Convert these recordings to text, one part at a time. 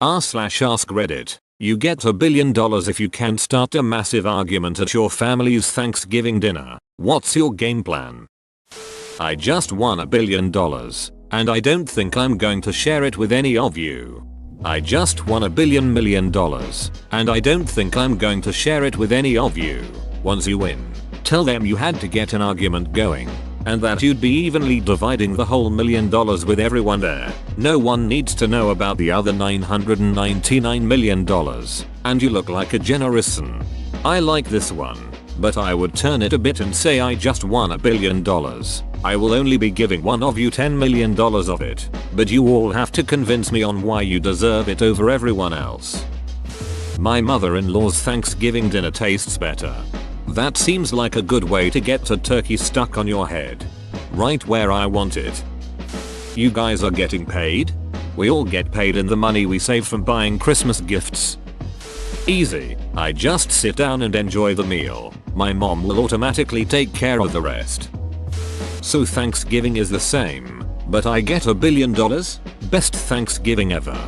r/ask Reddit. You get $1 billion if you can start a massive argument at your family's Thanksgiving dinner. What's your game plan? I just won $1 billion, and I don't think I'm going to share it with any of you. I just won $1 million, and I don't think I'm going to share it with any of you. Once you win, tell them you had to get an argument going, and that you'd be evenly dividing the whole $1 million with everyone there. No one needs to know about the other $999 million, and you look like a generous son. I like this one, but I would turn it a bit and say I just won $1 billion. I will only be giving one of you $10 million of it, but you all have to convince me on why you deserve it over everyone else. My mother-in-law's Thanksgiving dinner tastes better. That seems like a good way to get a turkey stuck on your head. Right where I want it. You guys are getting paid? We all get paid in the money we save from buying Christmas gifts. Easy, I just sit down and enjoy the meal. My mom will automatically take care of the rest. So Thanksgiving is the same, but I get $1 billion? Best Thanksgiving ever.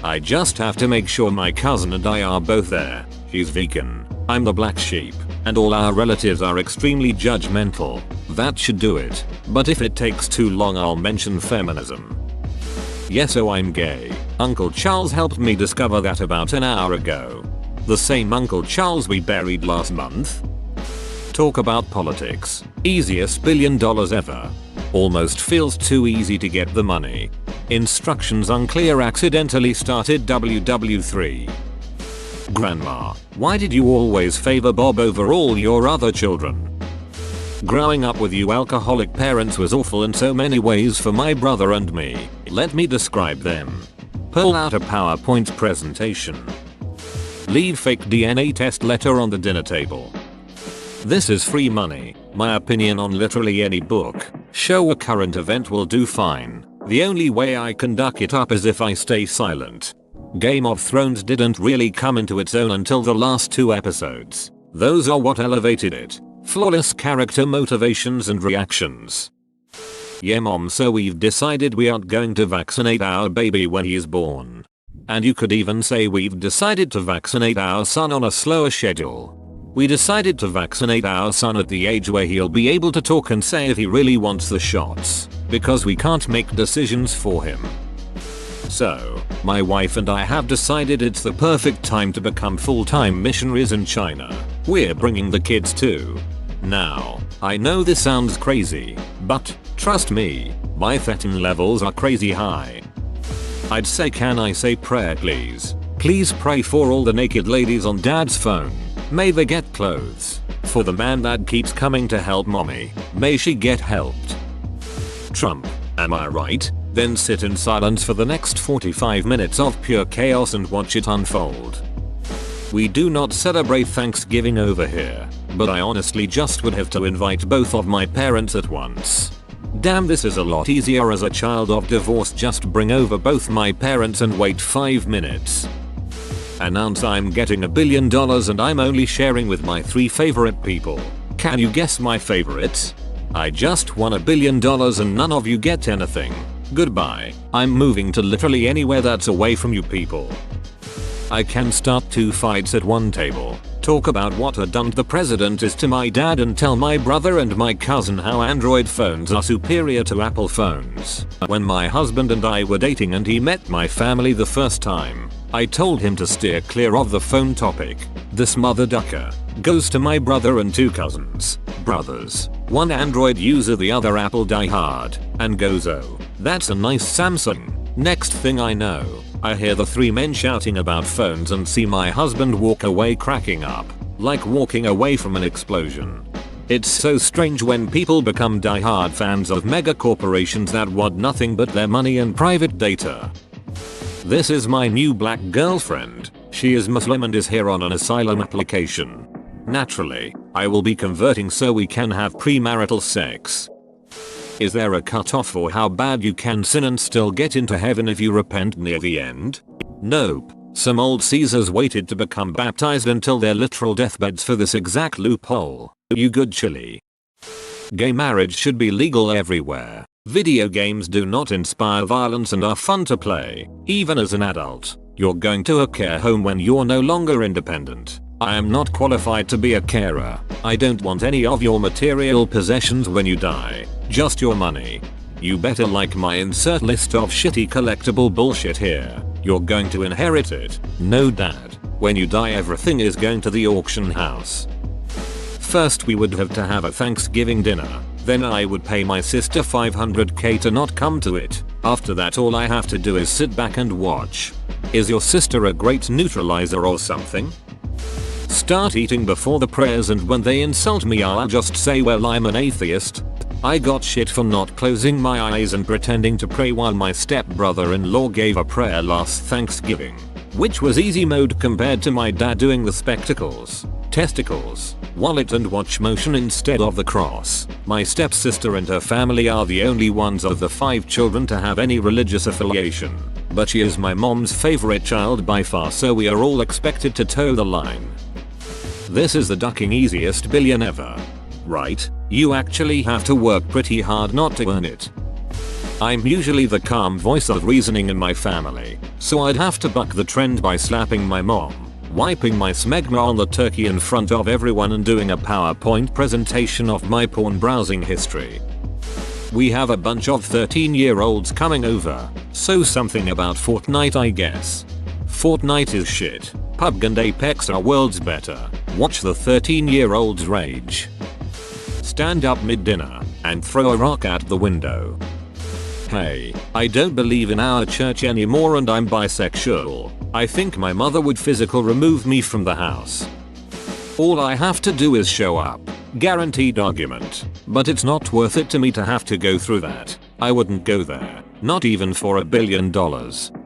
I just have to make sure my cousin and I are both there. She's vegan, I'm the black sheep, and all our relatives are extremely judgmental. That should do it, but if it takes too long I'll mention feminism. Yes, oh, I'm gay. Uncle Charles helped me discover that about an hour ago. The same Uncle Charles we buried last month. Talk about politics. Easiest $1 billion ever. Almost feels too easy to get the money. Instructions unclear, accidentally started WW3. Grandma, why did you always favor Bob over all your other children? Growing up with you alcoholic parents was awful in so many ways for my brother and me. Let me describe them. Pull out a PowerPoint presentation. Leave fake DNA test letter on the dinner table. This is free money. My opinion on literally any book, show, or current event will do fine. The only way I can duck it up is if I stay silent. Game of Thrones didn't really come into its own until the last 2 episodes. Those are what elevated it. Flawless character motivations and reactions. Yeah mom, so we've decided we aren't going to vaccinate our baby when he's born. And you could even say we've decided to vaccinate our son on a slower schedule. We decided to vaccinate our son at the age where he'll be able to talk and say if he really wants the shots, because we can't make decisions for him. So, my wife and I have decided it's the perfect time to become full-time missionaries in China. We're bringing the kids too. Now, I know this sounds crazy, but trust me, my thetan levels are crazy high. I'd say, can I say prayer please? Please pray for all the naked ladies on dad's phone. May they get clothes. For the man that keeps coming to help mommy, may she get helped. Trump, am I right? Then sit in silence for the next 45 minutes of pure chaos and watch it unfold. We do not celebrate Thanksgiving over here, but I honestly just would have to invite both of my parents at once. Damn, this is a lot easier as a child of divorce. Just bring over both my parents and wait 5 minutes. Announce I'm getting $1 billion and I'm only sharing with my 3 favorite people. Can you guess my favorites? I just won $1 billion and none of you get anything. Goodbye. I'm moving to literally anywhere that's away from you people. I can start 2 fights at one table, talk about what a dunt the president is to my dad, and tell my brother and my cousin how Android phones are superior to Apple phones. When my husband and I were dating and he met my family the first time, I told him to steer clear of the phone topic. This mother ducker goes to my brother and 2 cousins. Brothers, one Android user, the other Apple diehard, and goes, oh, that's a nice Samsung. Next thing I know, I hear the 3 men shouting about phones and see my husband walk away cracking up, like walking away from an explosion. It's so strange when people become diehard fans of mega corporations that want nothing but their money and private data. This is my new black girlfriend. She is Muslim and is here on an asylum application. Naturally, I will be converting so we can have premarital sex. Is there a cutoff for how bad you can sin and still get into heaven if you repent near the end? Nope. Some old Caesars waited to become baptized until their literal deathbeds for this exact loophole. You good chili. Gay marriage should be legal everywhere. Video games do not inspire violence and are fun to play, even as an adult. You're going to a care home when you're no longer independent. I am not qualified to be a carer. I don't want any of your material possessions when you die. Just your money. You better like my insert list of shitty collectible bullshit here. You're going to inherit it. No dad. When you die everything is going to the auction house. First we would have to have a Thanksgiving dinner. Then I would pay my sister $500k to not come to it. After that all I have to do is sit back and watch. Is your sister a great neutralizer or something? Start eating before the prayers and when they insult me I'll just say well I'm an atheist. I got shit for not closing my eyes and pretending to pray while my stepbrother-in-law gave a prayer last Thanksgiving. Which was easy mode compared to my dad doing the spectacles, testicles, wallet and watch motion instead of the cross. My stepsister and her family are the only ones of the 5 children to have any religious affiliation. But she is my mom's favorite child by far so we are all expected to toe the line. This is the ducking easiest billion ever. Right? You actually have to work pretty hard not to earn it. I'm usually the calm voice of reasoning in my family, so I'd have to buck the trend by slapping my mom, wiping my smegma on the turkey in front of everyone and doing a PowerPoint presentation of my porn browsing history. We have a bunch of 13-year-olds coming over, so something about Fortnite I guess. Fortnite is shit. PUBG and Apex are worlds better. Watch the 13-year-olds rage. Stand up mid-dinner and throw a rock at the window. Hey, I don't believe in our church anymore and I'm bisexual. I think my mother would physically remove me from the house. All I have to do is show up. Guaranteed argument. But it's not worth it to me to have to go through that. I wouldn't go there. Not even for $1 billion.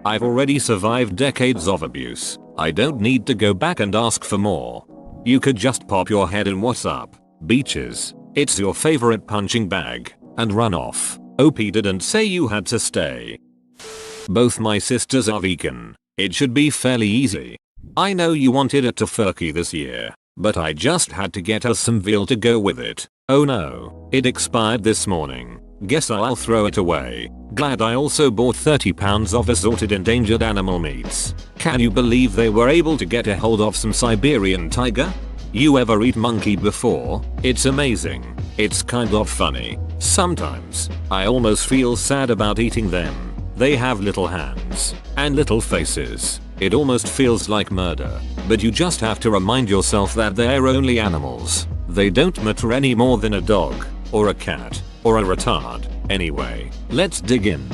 I've already survived decades of abuse. I don't need to go back and ask for more. You could just pop your head in what's up, beaches. It's your favorite punching bag. And run off. OP didn't say you had to stay. Both my sisters are vegan. It should be fairly easy. I know you wanted a tofurkey this year, but I just had to get us some veal to go with it. Oh no, it expired this morning. Guess I'll throw it away. Glad I also bought 30 pounds of assorted endangered animal meats. Can you believe they were able to get a hold of some Siberian tiger? You ever eat monkey before? It's amazing. It's kind of funny. Sometimes, I almost feel sad about eating them. They have little hands and little faces. It almost feels like murder. But you just have to remind yourself that they're only animals. They don't matter any more than a dog, or a cat, or a retard. Anyway, let's dig in.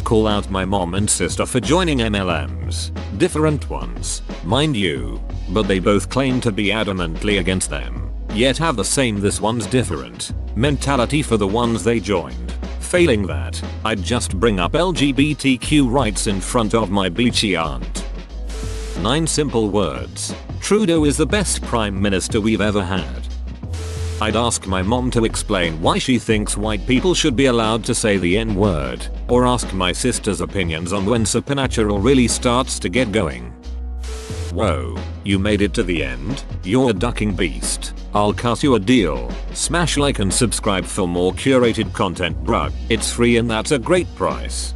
Call out my mom and sister for joining MLMs. Different ones, mind you. But they both claim to be adamantly against them. Yet have the same this one's different mentality for the ones they joined. Failing that, I'd just bring up LGBTQ rights in front of my beachy aunt. 9 simple words. Trudeau is the best prime minister we've ever had. I'd ask my mom to explain why she thinks white people should be allowed to say the N-word, or ask my sister's opinions on when supernatural really starts to get going. Whoa, you made it to the end? You're a ducking beast. I'll cut you a deal. Smash like and subscribe for more curated content, bruh. It's free and that's a great price.